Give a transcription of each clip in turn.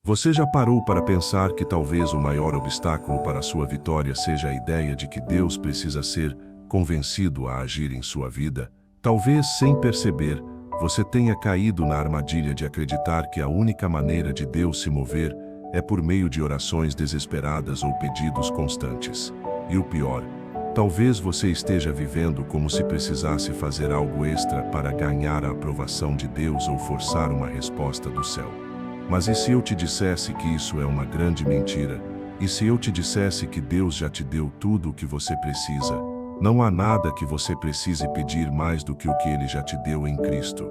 Você já parou para pensar que talvez o maior obstáculo para a sua vitória seja a ideia de que Deus precisa ser convencido a agir em sua vida? Talvez, sem perceber, você tenha caído na armadilha de acreditar que a única maneira de Deus se mover é por meio de orações desesperadas ou pedidos constantes. E o pior, talvez você esteja vivendo como se precisasse fazer algo extra para ganhar a aprovação de Deus ou forçar uma resposta do céu. Mas e se eu te dissesse que isso é uma grande mentira? E se eu te dissesse que Deus já te deu tudo o que você precisa? Não há nada que você precise pedir mais do que o que Ele já te deu em Cristo.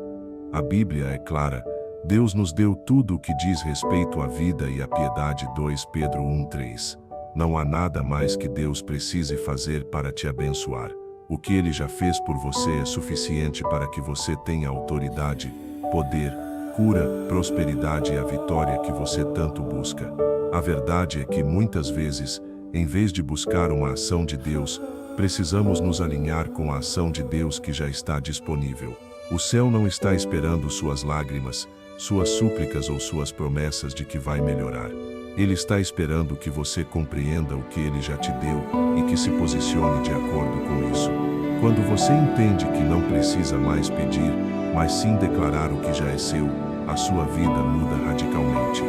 A Bíblia é clara. Deus nos deu tudo o que diz respeito à vida e à piedade. 2 Pedro 1:3. Não há nada mais que Deus precise fazer para te abençoar. O que Ele já fez por você é suficiente para que você tenha autoridade, poder, cura, prosperidade e a vitória que você tanto busca. A verdade é que muitas vezes, em vez de buscar uma ação de Deus, precisamos nos alinhar com a ação de Deus que já está disponível. O céu não está esperando suas lágrimas, suas súplicas ou suas promessas de que vai melhorar. Ele está esperando que você compreenda o que Ele já te deu e que se posicione de acordo com isso. Quando você entende que não precisa mais pedir, mas sim declarar o que já é seu, a sua vida muda radicalmente.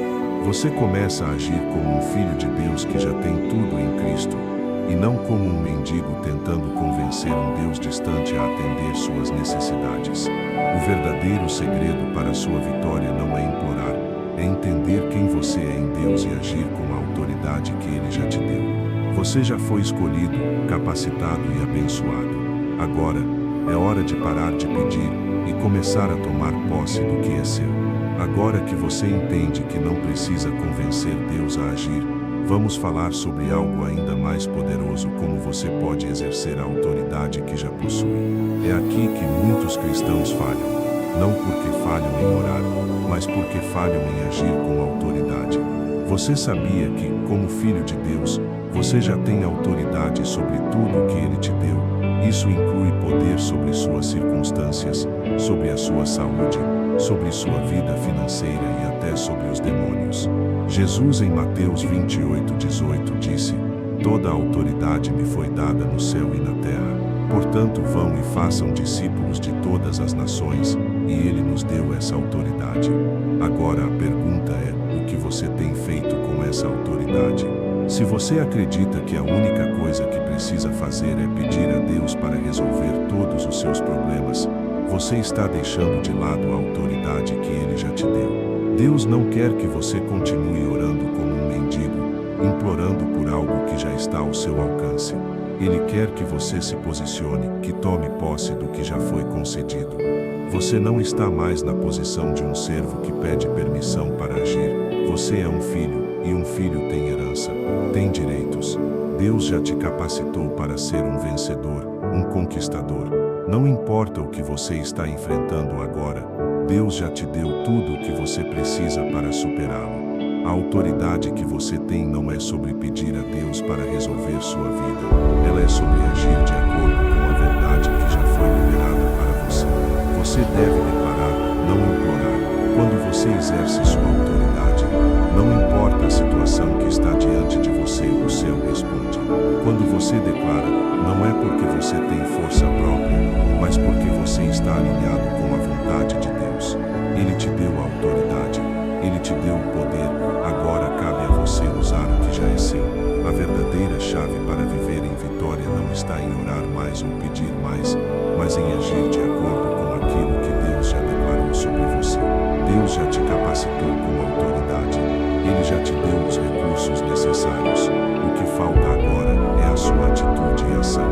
Você começa a agir como um filho de Deus que já tem tudo em Cristo, e não como um mendigo tentando convencer um Deus distante a atender suas necessidades. O verdadeiro segredo para a sua vitória não é implorar, é entender quem você é em Deus e agir com a autoridade que Ele já te deu. Você já foi escolhido, capacitado e abençoado. Agora, é hora de parar de pedir e começar a tomar posse do que é seu. Agora que você entende que não precisa convencer Deus a agir, vamos falar sobre algo ainda mais poderoso: como você pode exercer a autoridade que já possui. É aqui que muitos cristãos falham. Não porque falham em orar, mas porque falham em agir com autoridade. Você sabia que, como filho de Deus, você já tem autoridade sobre tudo o que Ele te deu? Isso inclui poder sobre suas circunstâncias, sobre a sua saúde, sobre sua vida financeira e até sobre os demônios. Jesus, em Mateus 28:18, disse: "Toda a autoridade me foi dada no céu e na terra. Portanto, vão e façam discípulos de todas as nações", e Ele nos deu essa autoridade. Agora a pergunta é: o que você tem feito com essa autoridade? Se você acredita que a única coisa que precisa fazer é pedir a Deus para resolver todos os seus problemas, você está deixando de lado a autoridade que Ele já te deu. Deus não quer que você continue orando como um mendigo, implorando por algo que já está ao seu alcance. Ele quer que você se posicione, que tome posse do que já foi concedido. Você não está mais na posição de um servo que pede permissão para agir. Você é um filho, e um filho tem herança, tem direitos. Deus já te capacitou para ser um vencedor, um conquistador. Não importa o que você está enfrentando agora, Deus já te deu tudo o que você precisa para superá-lo. A autoridade que você tem não é sobre pedir a Deus para resolver sua vida, ela é sobre agir de acordo com a verdade que já foi liberada para você. Você deve declarar, não implorar. Quando você exerce sua autoridade, não importa a situação que está diante de você, o céu responde. Quando você declara, não é porque você tem força própria, mas porque você está alinhado com a vontade de Deus. Ele te deu a autoridade, Ele te deu o poder, agora cabe a você usar o que já é seu. A verdadeira chave para viver em vitória não está em orar mais ou pedir mais, mas em agir de acordo com aquilo que Deus já declarou sobre você. Deus já te capacitou com autoridade. Ele já te deu os recursos necessários. O que falta agora é a sua atitude e ação.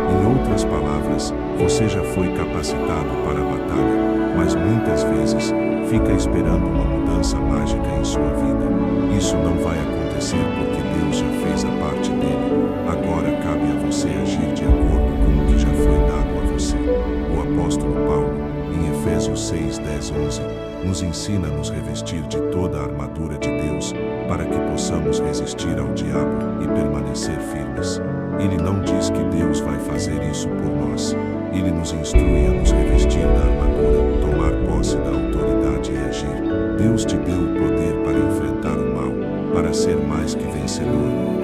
Em outras palavras, você já foi capacitado para a batalha, mas muitas vezes fica esperando uma mudança mágica em sua vida. Isso não vai acontecer porque Deus já fez a parte dele. Agora cabe a você agir de acordo com o que já foi dado a você. O apóstolo Paulo, em Efésios 6:10-11, nos ensina a nos revestir de toda a armadura de Deus, para que possamos resistir ao diabo e permanecer firmes. Ele não diz que Deus vai fazer isso por nós. Ele nos instrui a nos revestir da armadura, tomar posse da autoridade e agir. Deus te deu o poder para enfrentar o para ser mais que vencedor,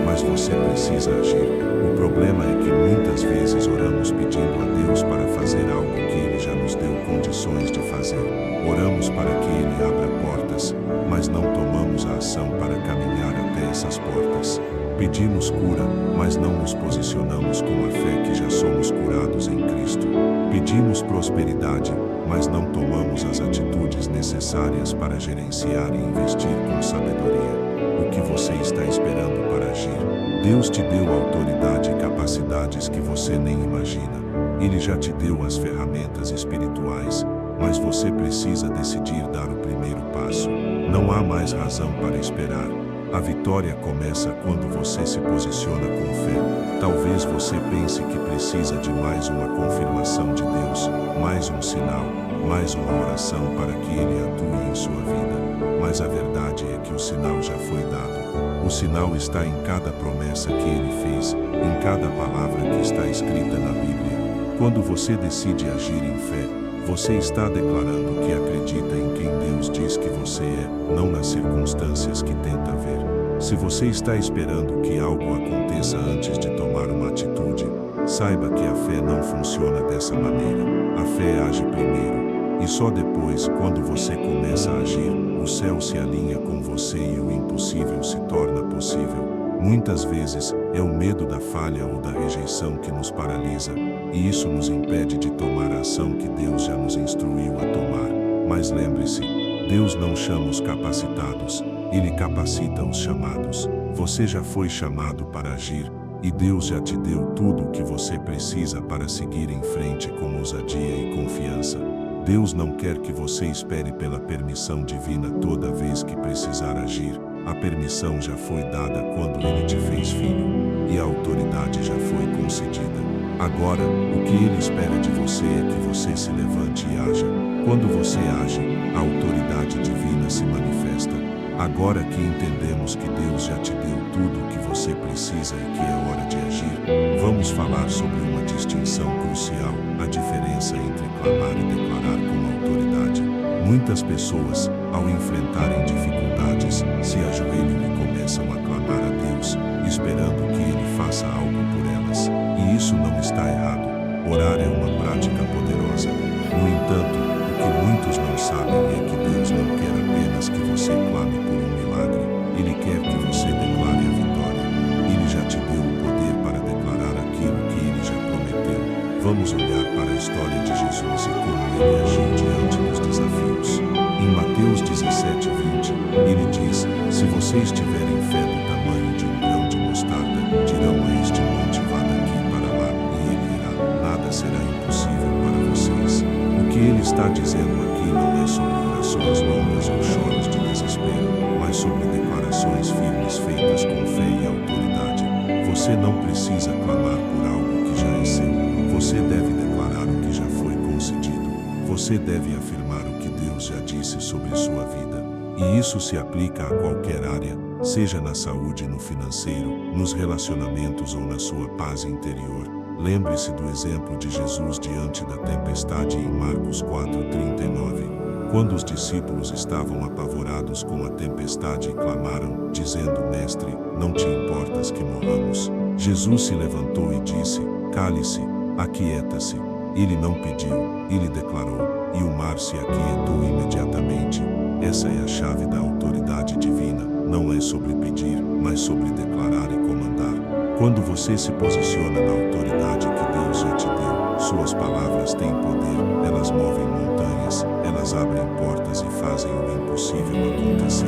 mas você precisa agir. O problema é que muitas vezes oramos pedindo a Deus para fazer algo que Ele já nos deu condições de fazer. Oramos para que Ele abra portas, mas não tomamos a ação para caminhar até essas portas. Pedimos cura, mas não nos posicionamos com a fé que já somos curados em Cristo. Pedimos prosperidade, mas não tomamos as atitudes necessárias para gerenciar e investir com sabedoria. O que você está esperando para agir? Deus te deu autoridade e capacidades que você nem imagina. Ele já te deu as ferramentas espirituais, mas você precisa decidir dar o primeiro passo. Não há mais razão para esperar. A vitória começa quando você se posiciona com fé. Talvez você pense que precisa de mais uma confirmação de Deus, mais um sinal, mais uma oração para que Ele atue em sua vida. Mas a verdade é que o sinal já foi dado. O sinal está em cada promessa que Ele fez, em cada palavra que está escrita na Bíblia. Quando você decide agir em fé, você está declarando que acredita em quem Deus diz que você é, não nas circunstâncias que tenta ver. Se você está esperando que algo aconteça antes de tomar uma atitude, saiba que a fé não funciona dessa maneira. A fé age primeiro, e só depois, quando você começa a agir, o céu se alinha com você e o impossível se torna possível. Muitas vezes, é o medo da falha ou da rejeição que nos paralisa, e isso nos impede de tomar a ação que Deus já nos instruiu a tomar. Mas lembre-se, Deus não chama os capacitados, Ele capacita os chamados. Você já foi chamado para agir, e Deus já te deu tudo o que você precisa para seguir em frente com ousadia e confiança. Deus não quer que você espere pela permissão divina toda vez que precisar agir. A permissão já foi dada quando Ele te fez filho, e a autoridade já foi concedida. Agora, o que Ele espera de você é que você se levante e haja. Quando você age, a autoridade divina se manifesta. Agora que entendemos que Deus já te deu tudo o que você precisa e que é hora de agir, vamos falar sobre uma distinção crucial, a diferença entre clamar e declarar com autoridade. Muitas pessoas, ao enfrentarem dificuldades, se ajoelham e começam a clamar a Deus, esperando que Ele faça algo por elas. E isso não está errado. Orar é uma prática poderosa. No entanto, o que muitos não sabem é que Deus não quer apenas que você clame por um milagre. Ele quer que você declare a vitória. Ele já te deu o poder para declarar aquilo que Ele já prometeu. Vamos olhar para a história de Jesus e como Ele agiu diante dos desafios. Em Mateus 17:20, Ele diz: se vocês tiverem fé do tamanho de um grão de mostarda, dirão a este monte: vá daqui para lá, e ele irá. Nada será impossível para vocês. O que Ele está dizendo aqui não é sobre orações longas ou choros de desespero, mas sobre declarações firmes feitas com fé e autoridade. Você não precisa clamar por algo que já é seu. Você deve declarar o que já foi concedido. Você deve afirmar o que Deus já disse sobre sua vida. E isso se aplica a qualquer área, seja na saúde, no financeiro, nos relacionamentos ou na sua paz interior. Lembre-se do exemplo de Jesus diante da tempestade em Marcos 4:39. Quando os discípulos estavam apavorados com a tempestade e clamaram, dizendo: Mestre, não te importas que morramos? Jesus se levantou e disse: Cale-se, aquieta-se. Ele não pediu, ele declarou, e o mar se aquietou imediatamente. Essa é a chave da autoridade divina. Não é sobre pedir, mas sobre declarar e comandar. Quando você se posiciona na autoridade que Deus já te deu, suas palavras têm poder, elas movem montanhas, elas abrem portas e fazem o impossível acontecer.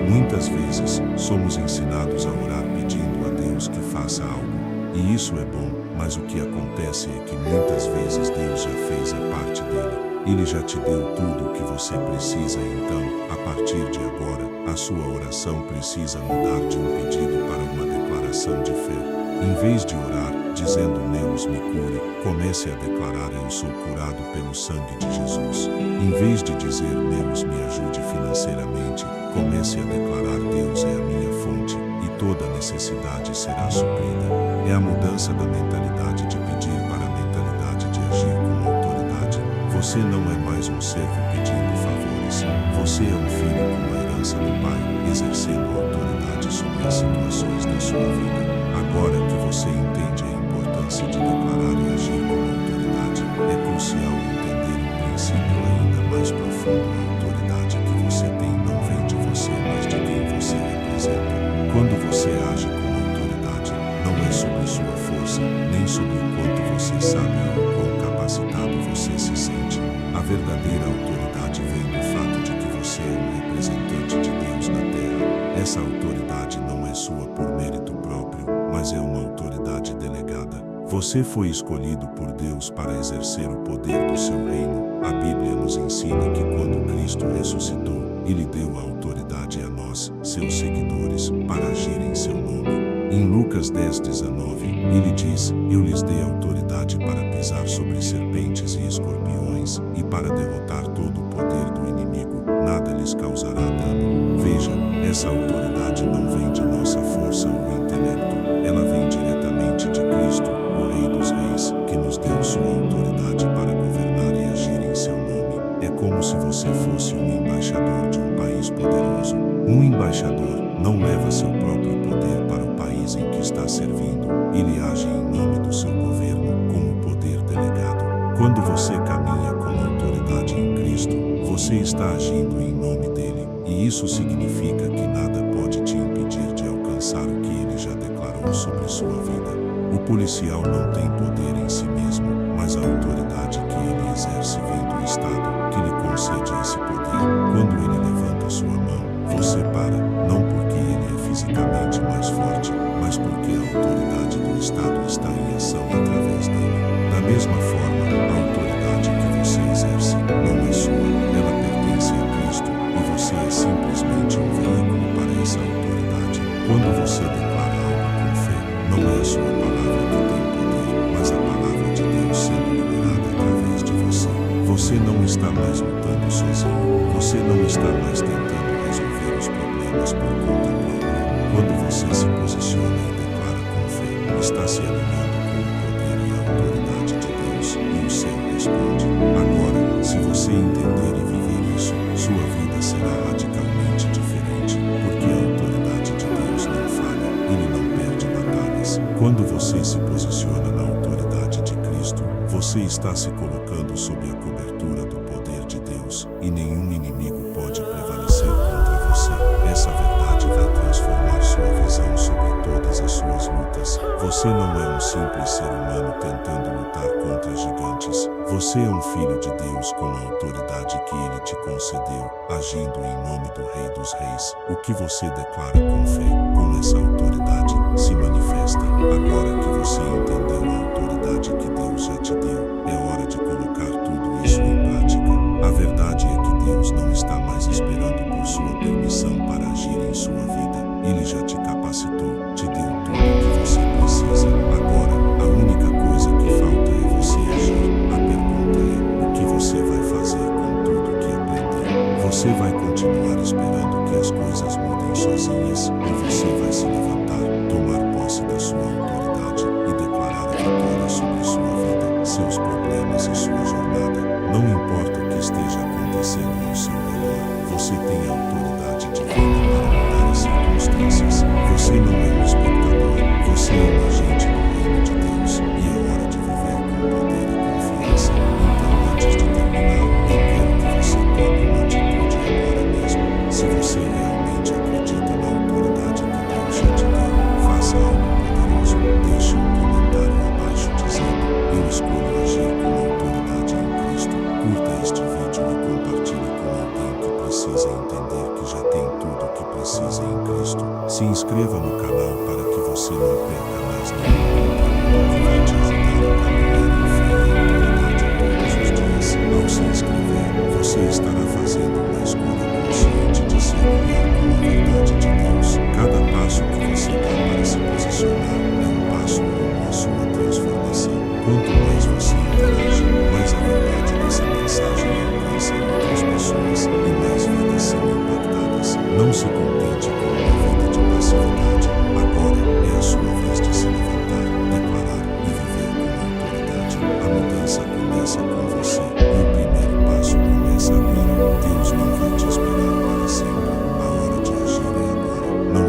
Muitas vezes, somos ensinados a orar pedindo a Deus que faça algo. E isso é bom, mas o que acontece é que muitas vezes Deus já fez a parte dele. Ele já te deu tudo o que você precisa, então, a partir de agora, a sua oração precisa mudar de um pedido para uma declaração de fé. Em vez de orar, dizendo Deus me cure, comece a declarar: eu sou curado pelo sangue de Jesus. Em vez de dizer Deus me ajude financeiramente, comece a declarar: Deus é a minha fonte, e toda necessidade será suprida. É a mudança da mentalidade de pedir para a mentalidade de agir com autoridade. Você não é mais um servo pedindo favores. Você é um filho com a herança do Pai, exercendo autoridade sobre as situações da sua vida. Agora que você entende a importância de declarar e agir com autoridade, é crucial entender um princípio ainda mais profundo. A autoridade que você tem não vem de você, mas de quem você representa. Quando você age com autoridade, não é sobre sua força, nem sobre o quanto você sabe ou o quão capacitado você se sente. A verdadeira autoridade vem do fato de que você é um representante de Deus na Terra. Essa autoridade não é sua por mérito próprio, mas é uma autoridade delegada. Você foi escolhido por Deus para exercer o poder do seu reino. A Bíblia nos ensina que quando Cristo ressuscitou, Ele deu a autoridade a nós, seus seguidores, para agir em seu nome. Em Lucas 10:19, ele diz: Eu lhes dei autoridade para pisar sobre serpentes e escorpiões, e para derrotar todo o poder do inimigo. Nada lhes causará dano. Veja, essa autoridade não vem de nossa força ou intelecto. Ela vem diretamente de Cristo, o Rei dos Reis, que nos deu sua autoridade para governar e agir em seu nome. É como se você fosse um embaixador de um país poderoso. Um embaixador não leva seu próprio poder para o país em que está servindo. Ele age em nome do seu governo, com o poder delegado. Quando você caminha com autoridade em Cristo, você está agindo em nome dele, e isso significa que nada pode te impedir de alcançar o que ele já declarou sobre sua vida. O policial não tem poder em si mesmo, mas a autoridade que ele exerce vem do Estado, que lhe concede esse poder. Quando ele levanta sua mão, você para, não porque ele é fisicamente mais forte, mas porque a autoridade do Estado está em ação através dele. Da mesma forma, a autoridade que você exerce não é sua, ela pertence a Cristo, e você é simplesmente um veículo para essa autoridade. Quando você declara algo com fé, não é a sua palavra que tem poder, mas a palavra de Deus sendo liberada através de você. Você não está mais lutando sozinho, você não está mais tentando resolver os problemas por conta própria. Quando você se posiciona e declara com fé, está se alinhando com o poder e a autoridade de Deus, e o céu responde. Agora, se você entender e viver isso, sua vida será radicalmente diferente, porque a autoridade de Deus não falha, ele não perde batalhas. Quando você se posiciona na autoridade de Cristo, você está se colocando sob a cobertura do poder de Deus, e nenhum inimigo pode prevalecer contra você. Essa verdade vai transformar sua visão sobre todas as suas lutas. Você não é um simples ser humano tentando lutar contra gigantes. Você é um filho de Deus com a autoridade que ele te concedeu, agindo em nome do Rei dos Reis. O que você declara com fé, com essa autoridade, se manifesta. Agora que você entendeu a autoridade que Deus já te deu, é hora de colocar tudo isso em prática. A verdade é que Deus não está mais esperando por sua permissão para agir em sua vida. Ele já te capacitou, te deu tudo o que você precisa. Agora, a única coisa que falta é você agir. A pergunta é: o que você vai fazer com tudo que aprendeu? Você vai continuar esperando que as coisas mudem sozinhas, ou você vai se levantar, tomar posse da sua autoridade e declarar a vitória sobre sua vida, seus problemas e sua jornada? Não importa o que esteja acontecendo ao seu redor, você tem a autoridade divina para mudar as circunstâncias. Você não é um espectador, você é um agente do reino de Deus, e é hora de viver com poder e confiança. Então, antes de terminar, eu quero que você tome uma atitude agora mesmo. Se você realmente acredita na autoridade que Deus já te deu, faça algo poderoso. Deixe um comentário abaixo dizendo: eu escolho agir com autoridade em Cristo. Curta este vídeo e compartilhe com alguém que precisa entender que já tem tudo o que precisa em Cristo. Se inscreva no canal para que você não perca mais nenhum conteúdo que vai te ajudar a caminhar em fé e autoridade todos os dias. Ao se inscrever, você estará fazendo uma escolha consciente de se alinhar com a verdade de Deus. Cada passo que você dá para se posicionar é um passo rumo à sua transformação. Quanto mais você interage, mais a verdade dessa mensagem alcança outras pessoas e mais vidas são impactadas. Não se contente com uma vida de passividade. Agora é a sua vez de se levantar, declarar e viver com autoridade. A mudança começa com você, e o primeiro passo começa agora. Deus não vai te esperar para sempre. A hora de agir é agora.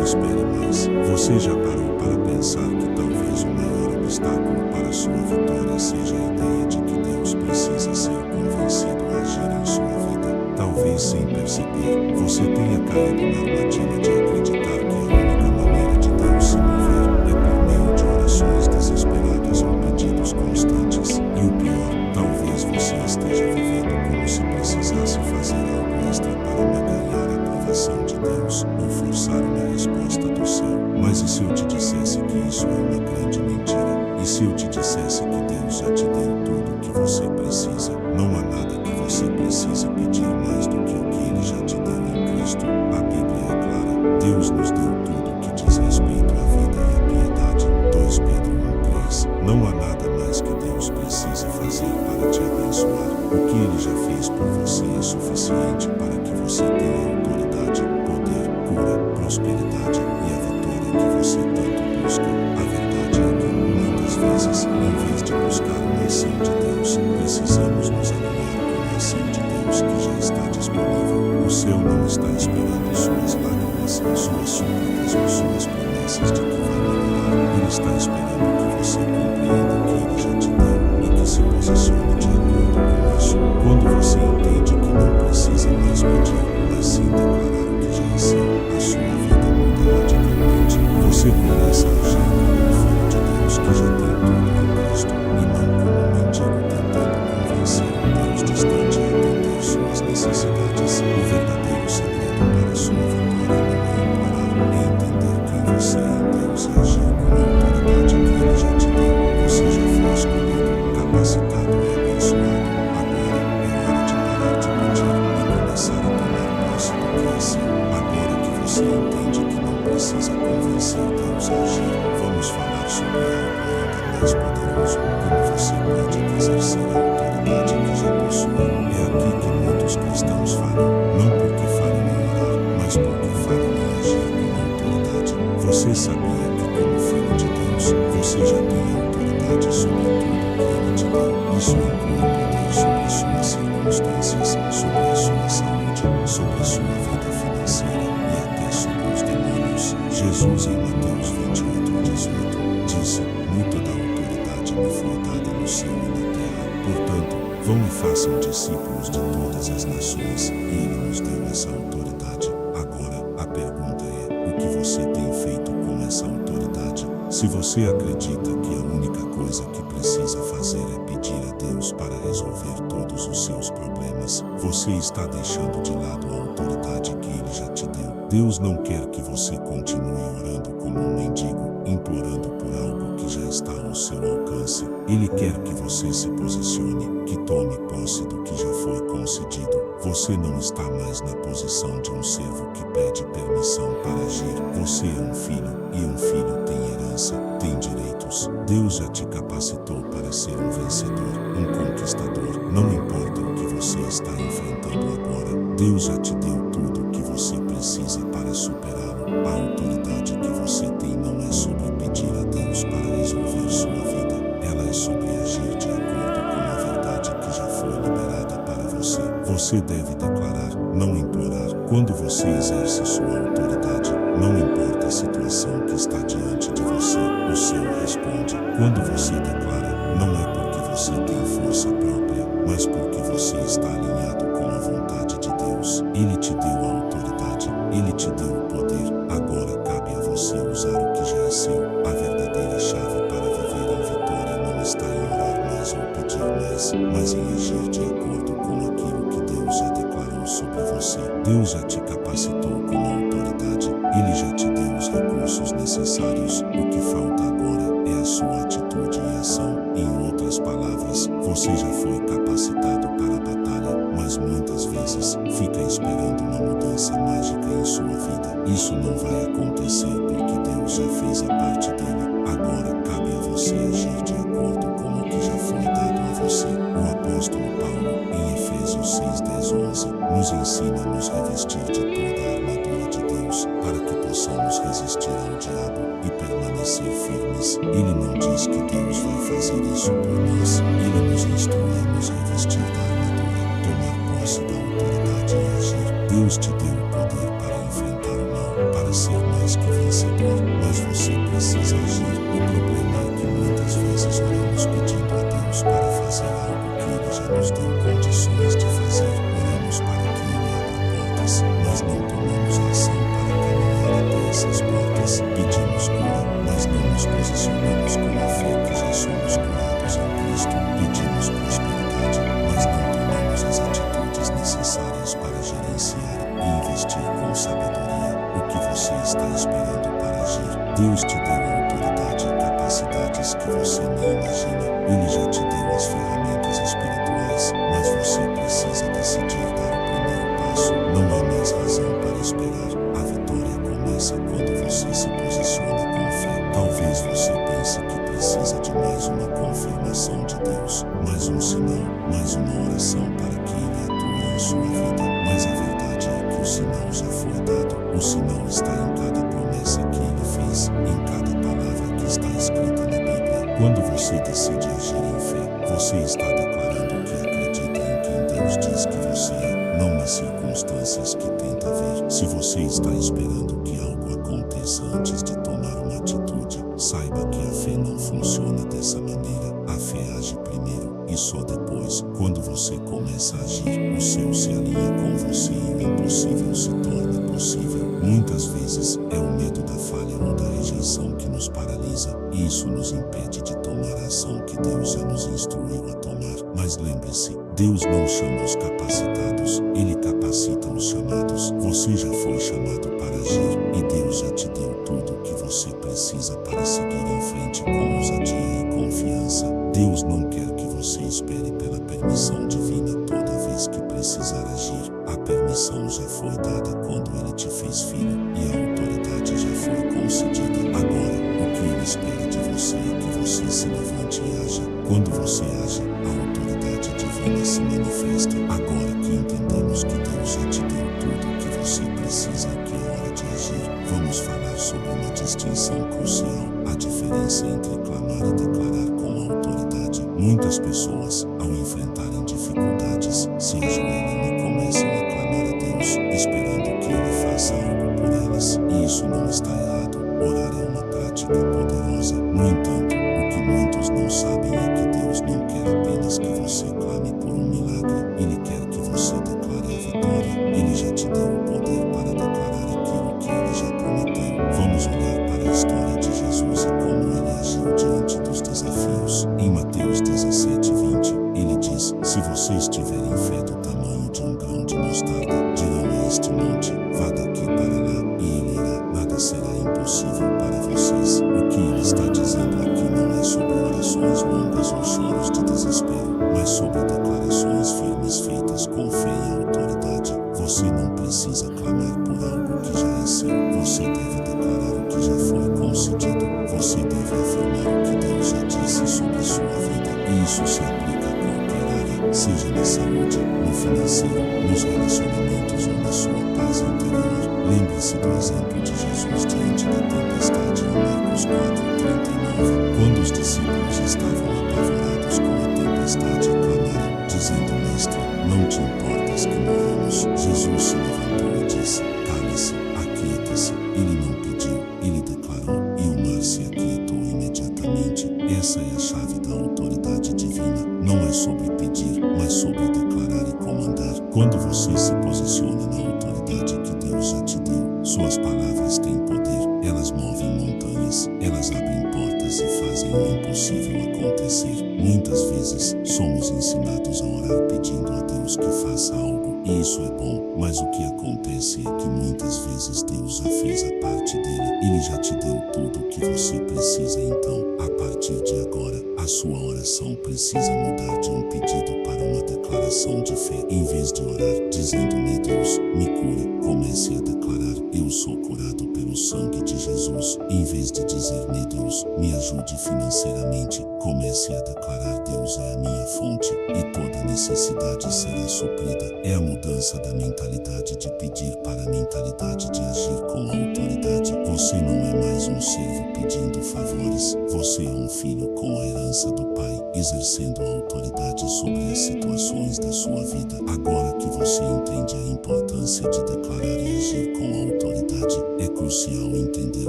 espere mais. Você já parou para pensar que talvez o maior obstáculo para sua vitória seja a ideia de que Deus precisa ser convencido a agir em sua vida? Talvez sem perceber, você tenha caído na armadilha de acreditar que a única maneira de Deus se mover é por meio de orações desesperadas ou pedidos constantes. E o pior, talvez você esteja vivendo como se precisasse fazer algo extra para ganhar a aprovação de Deus ou forçar uma resposta do céu. Mas e se eu te dissesse que isso é uma grande mentira? E se eu te dissesse que Deus já te deu tudo o que você precisa? Não há nada que você precise pedir mais do que o que Ele já te deu em Cristo. A Bíblia é clara. Deus nos deu tudo o que diz respeito à vida e à piedade. 2 Pedro 1:3. Não há nada mais que Deus precisa fazer para te abençoar. O que Ele já fez por você é suficiente para que você tenha autoridade, poder, cura, prosperidade e a vitória que você tanto busca. A verdade é que, muitas vezes, em vez de buscar uma ação de Deus, precisamos nos alinhar com a ação de Deus que já está disponível. O céu não está esperando suas lágrimas, suas súplicas ou suas promessas de que vai melhorar. Ele está esperando que você compreenda o que Ele já te deu e que se posicione de acordo com isso. Quando você entende que não precisa mais pedir, mas sim declarar o que já é seu, a sua vida muda radicalmente. Você começa a agir como um filho de Deus que já tem tudo em Cristo, e não como um mendigo tentando convencer um Deus distante a atender suas necessidades. O verdadeiro segredo para a sua vitória não é implorar, é entender quem você é em Deus e agir com a autoridade que Ele já te deu. Você já foi escolhido, capacitado e abençoado. Agora é hora de parar de pedir e começar a tomar posse do que é seu. Agora que você entende que não precisa convencer Deus a agir, vamos falar sobre algo ainda mais poderoso: como você pode exercer a autoridade que já possui. É aqui que muitos cristãos falham, não porque falham em orar, mas porque falham em agir com autoridade. Você sabia que, como filho de Deus, você já tem autoridade sobre tudo que Ele te deu? Isso inclui poder sobre suas circunstâncias, sobre a sua saúde, sobre a sua vida financeira e até sobre os demônios. Jesus, em Mateus 28:18, disse: "Muita da autoridade me foi dada no céu e na terra. Portanto, vão e façam discípulos de todas as nações", e Ele nos deu essa autoridade. Agora, a pergunta é: o que você tem feito com essa autoridade? Se você acredita que a única coisa que precisa fazer é pedir a Deus para resolver todos os seus problemas, você está deixando de lado a autoridade que Ele já te deu. Deus não quer que você continue orando como um mendigo, implorando por algo que já está ao seu alcance. Ele quer que você se posicione, que tome posse do que já foi concedido. Você não está mais na posição de um servo que pede permissão para agir. Você é um filho, e um filho tem herança, tem direitos. Deus já te capacitou para ser um vencedor, um conquistador. Não importa o que você está enfrentando agora, Deus já te deu tudo o que você precisa para superá-lo. A autoridade que você tem não é sobre pedir a Deus para resolver sua vida. Ela é sobre agir de acordo com a verdade que já foi liberada para você. Você deve declarar, não implorar. Quando você exerce sua autoridade, não importa a situação que está diante de você, o céu responde. Quando você declara, não é porque você tem força própria, mas porque você está alinhado com a vontade de Deus. Ele te deu a autoridade, Ele te deu o poder. Agora cabe a você usar o que já é seu. A verdadeira chave para viver em vitória não está em orar mais ou pedir mais, mas em agir de acordo com aquilo que Deus já declarou sobre você. Deus já te capacitou com a autoridade. Ele já te deu os recursos necessários. O que falta agora é a sua atitude e ação. Em outras palavras, você já foi capacitado para a batalha, mas muitas vezes fica esperando uma mudança mágica em sua vida. Isso não vai acontecer porque Deus já fez a parte dele. Agora cabe a você agir de acordo com o que já foi dado a você. O apóstolo Paulo, em Efésios 6:10-11, nos ensina a nos revestir de toda a armadura de Deus, para que possamos resistir ao diabo e permanecer firmes. Ele não diz que Deus vai fazer isso por nós. Ele nos instrui a nos revestir da armadura, tomar posse da autoridade e agir. Deus te deu o poder para enfrentar o mal, para ser mais que vencedor, mas você precisa agir. O problema é que muitas vezes oramos pedindo a Deus para fazer algo que Ele já nos deu condições de fazer. Oramos para que Ele abra portas, mas não tomamos ação para caminhar até essas portas. Pedimos cura, mas não nos posicionamos com a fé que já somos curados em Cristo. Pedimos prosperidade, mas não tomamos as atitudes necessárias para gerenciar e investir com sabedoria. O que você está esperando para agir? Deus te deu a autoridade e capacidades que você não imagina. Ele já te deu as ferramentas espirituais, mas você precisa decidir dar o primeiro passo. Não há mais razão para esperar. A vitória começa quando você se posiciona com fé. Talvez você pense que precisa de mais uma confirmação de Deus, mais um sinal, mais uma oração para que Ele atue em sua vida. Mas a verdade é que o sinal já foi dado. O sinal está em cada promessa que Ele fez, em cada palavra que está escrita na Bíblia. Quando você decide agir em fé, você está declarando que acredita em quem Deus diz que você é, não nas circunstâncias que tenta ver. Se você está esperando que algo aconteça antes de tomar uma atitude, saiba que a fé não funciona dessa maneira. A fé age primeiro e só depois. Quando você começa a agir, o céu se alinha com você e o impossível se torna possível. Muitas vezes é o medo da falha ou da rejeição que nos paralisa, e isso nos impede de tomar a ação que Deus já nos instruiu a tomar. Mas lembre-se, Deus não chama os capacitados, Ele capacita os chamados. Você já foi chamado para agir, e Deus já te deu tudo o que você precisa para seguir em frente com ousadia e confiança. Deus não quer que você espere pela permissão divina toda vez que precisar agir. A permissão já foi dada quando Ele te fez filho, e a autoridade já foi concedida. Agora, o que Ele espera de você é que você se levante e haja. Quando você age, a autoridade divina se manifesta. Agora que entendemos que Deus já te deu tudo o que você precisa e que é hora de agir, vamos falar sobre uma distinção crucial: a diferença entre clamar e declarar com autoridade. Muitas pessoas, ao enfrentarem dificuldades, se ajoelham e começam a clamar a Deus, esperando que Ele faça algo por elas. E isso não está errado. Orar é uma prática poderosa. No entanto, o que muitos não sabem é que Deus não quer apenas que você clame por um milagre. Ele quer que você declare a vitória. Ele já te deu o poder para declarar aquilo que Ele já prometeu. Vamos olhar para a história de Jesus e como Ele agiu diante dos desafios. Em Mateus 17:20, Ele diz: se você estiver em fé do tamanho de um grão de mostarda, dirão a este monte: vá daqui para lá, e ele irá. Nada será impossível para vocês. O que Ele está dizendo aqui não é sobre orações longas ou choros de desespero, mas sobre declarações firmes feitas com fé e autoridade. Você não precisa clamar por algo que já é seu. Você deve declarar o que já foi concedido. Você deve afirmar o que Deus já disse sobre sua vida. E isso se aplica a qualquer área, seja na saúde, no financeiro, nos relacionamentos ou na sua paz interior. Lembre-se do exemplo de Jesus diante da tempestade em Marcos 4:39. Quando os discípulos estavam apavorados com a tempestade, clamaram, dizendo: Mestre, não te importas que morramos? Jesus se levantou e disse: cale-se, aquieta-se. Ele não pediu, ele declarou, e o mar se aquietou imediatamente. Essa é a chave da autoridade divina. Não é sobre pedir, mas sobre declarar e comandar. Quando você se posiciona na autoridade que Deus já te deu, suas palavras têm poder. Elas movem montanhas, elas abrem portas e fazem o impossível acontecer. Muitas vezes, somos ensinados a orar pedindo a Deus que faça algo, e isso é bom, mas o que acontece é que muitas vezes Deus já fez a parte dele. Ele já te deu tudo o que você precisa. Então, a partir de agora, a sua oração precisa mudar de um pedido para uma declaração de fé. Em vez de orar dizendo: meu Deus, me cure, comece a declarar: eu sou curado pelo sangue de Jesus. Em vez de dizer: meu Deus, me ajude financeiramente, comece a declarar: Deus é a minha fonte, e toda necessidade será suprida. É a mudança da mentalidade de pedir para a mentalidade de agir com autoridade. Você não é mais um servo pedindo favores. Você é um filho com a herança do Pai, exercendo a autoridade sobre as situações da sua vida. Agora que você entende a importância de declarar e agir com autoridade, é crucial entender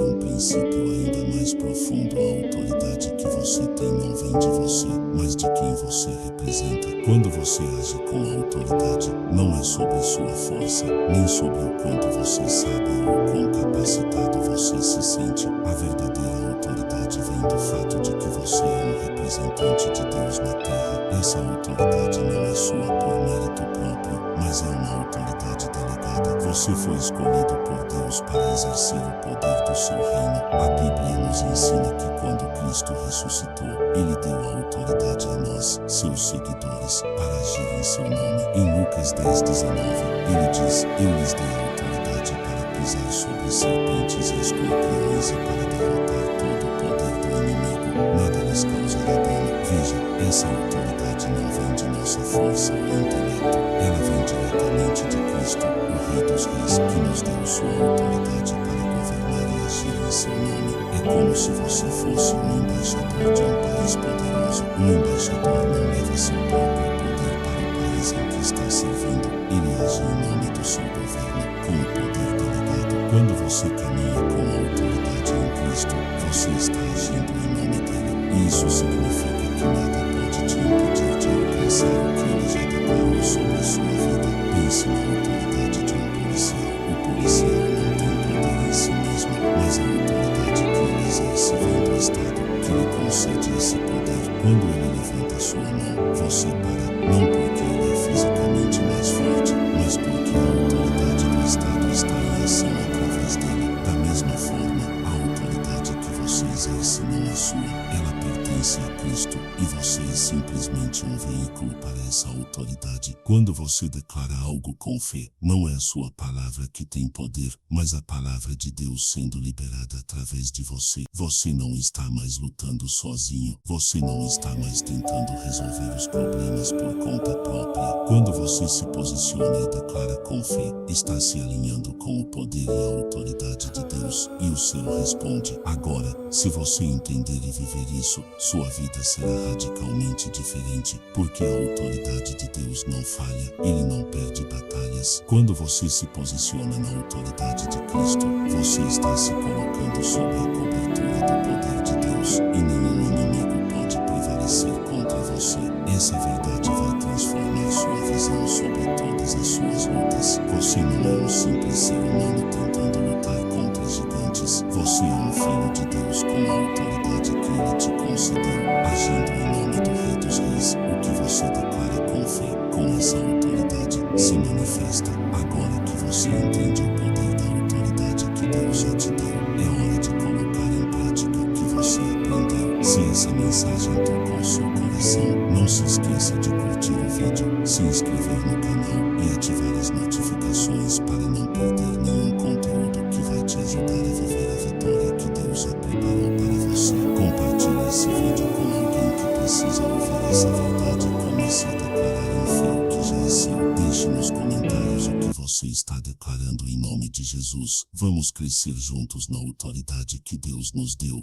um princípio ainda mais profundo. A autoridade que você tem não vem de você, mas de quem você representa. Quando você age com autoridade, não é sobre sua força, nem sobre o quanto você sabe ou quão capacitado você se sente. A verdadeira autoridade vem do fato de que você é um representante de Deus na terra. Essa autoridade não é sua por mérito próprio, mas é uma autoridade delegada. Você foi escolhido por Deus para exercer o poder do seu reino. A Bíblia nos ensina que quando Cristo ressuscitou, Ele deu a autoridade a nós, seus seguidores, para agir em seu nome. Em Lucas 10:19, Ele diz: Eu lhes dei a autoridade para pisar sobre serpentes e escorpiões e para derrotar todo o poder do inimigo. Nada lhes causará dano. Veja, essa autoridade não vem de nossa força ou intelecto. Ela vem diretamente de Cristo, o Rei dos Reis, que nos deu sua autoridade para governar e agir em seu nome. É como se você fosse um embaixador de um país poderoso. Um embaixador não leva seu próprio poder para o país em que está servindo. Ele age em nome do seu governo, com o poder delegado. Quando você caminha com a autoridade em Cristo, você está agindo em nome dele. E isso significa que nada pode te impedir de alcançar o que ele já declarou sobre a sua vida. Pense na autoridade de um policial. O policial não tem poder em si mesmo, mas a autoridade que ele exerce vem do Estado, que lhe concede esse poder. Quando ele levanta sua mão, você para, não porque ele é fisicamente mais forte, mas porque a autoridade do Estado está em ação através dele. Da mesma forma, a autoridade que você exerce não é sua, ela pertence a Cristo, e você é simplesmente um veículo para essa autoridade. Quando você declara algo com fé, não é a sua palavra que tem poder, mas a palavra de Deus sendo liberada através de você. Você não está mais lutando sozinho, você não está mais tentando resolver os problemas por conta própria. Quando você se posiciona e declara com fé, está se alinhando com o poder e a autoridade de Deus, e o céu responde. Agora, se você entender e viver isso, sua vida será radicalmente diferente, porque a autoridade de Deus não falha, ele não perde batalhas. Quando você se posiciona na autoridade de Cristo, você está se colocando sob a cobertura do poder de Deus, e nenhum inimigo pode prevalecer contra você. Essa verdade vai transformar sua visão sobre todas as suas lutas. Você não é um simples ser humano tentando lutar contra gigantes. Você é um filho de Deus com a autoridade que ele te concedeu, agindo em nome do Rei dos Reis. O que você declara com fé, com essa autoridade, se manifesta. Agora que você entende o poder da autoridade que Deus já te deu, é hora de colocar em prática o que você aprendeu. Se essa mensagem tocou seu coração, não se esqueça de curtir o vídeo, se inscrever no canal e ativar as notificações para não perder nenhum conteúdo que vai te ajudar a viver a vitória que Deus já preparou para você. Compartilhe esse vídeo com alguém que precisa ouvir essa verdade e comece a declarar em fé o que já é seu. Deixe nos comentários o que você está declarando em nome de Jesus. Vamos crescer juntos na autoridade que Deus nos deu.